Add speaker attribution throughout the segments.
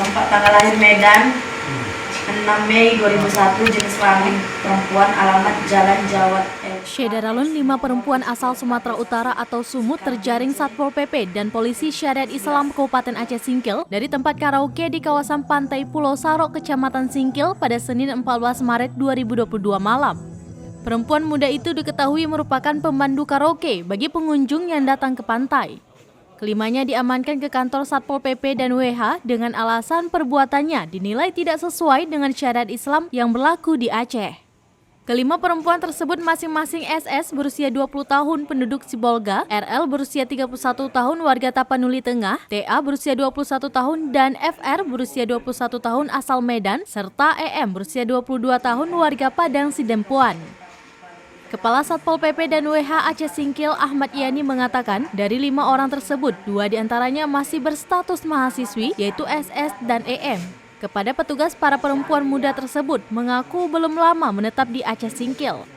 Speaker 1: Tempat tanggal lahir Medan 6 Mei 2001, jenis kelamin perempuan, alamat Jalan Jawat.
Speaker 2: Syederalun 5 perempuan asal Sumatera Utara atau Sumut terjaring Satpol PP dan Polisi Syariat Islam Kabupaten Aceh Singkil dari tempat karaoke di kawasan Pantai Pulau Sarok, Kecamatan Singkil pada Senin 14 Maret 2022 malam. Perempuan muda itu diketahui merupakan pemandu karaoke bagi pengunjung yang datang ke pantai. Kelimanya diamankan ke kantor Satpol PP dan WH dengan alasan perbuatannya dinilai tidak sesuai dengan syariat Islam yang berlaku di Aceh. Kelima perempuan tersebut masing-masing SS berusia 20 tahun penduduk Sibolga, RL berusia 31 tahun warga Tapanuli Tengah, TA berusia 21 tahun dan FR berusia 21 tahun asal Medan, serta EM berusia 22 tahun warga Padang Sidempuan. Kepala Satpol PP dan WH Aceh Singkil Ahmad Yani mengatakan dari 5 orang tersebut, 2 diantaranya masih berstatus mahasiswi yaitu SS dan EM. Kepada petugas, para perempuan muda tersebut mengaku belum lama menetap di Aceh Singkil.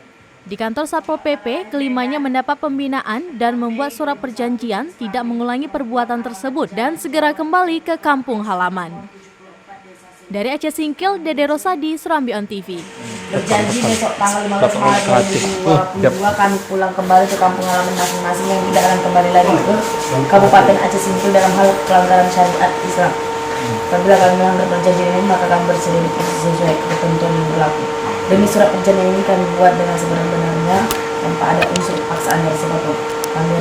Speaker 2: Di kantor Satpol PP, kelimanya mendapat pembinaan dan membuat surat perjanjian tidak mengulangi perbuatan tersebut dan segera kembali ke kampung halaman. Dari Aceh Singkil, Dede Rosadi, Serambi On TV.
Speaker 1: Berjanji besok tanggal 15 Maret 2022 kami pulang kembali ke kampung halaman masing-masing yang tidak akan kembali lagi ke Kabupaten Aceh Singkil dalam hal pelanggaran syariat Islam. Apabila kami melanggar perjanjian ini, maka kami bersedia diproses sesuai ketentuan yang berlaku. Demi surat perjanjian ini kami buat dengan sebenar-benarnya tanpa ada unsur paksaan dari siapapun. Kami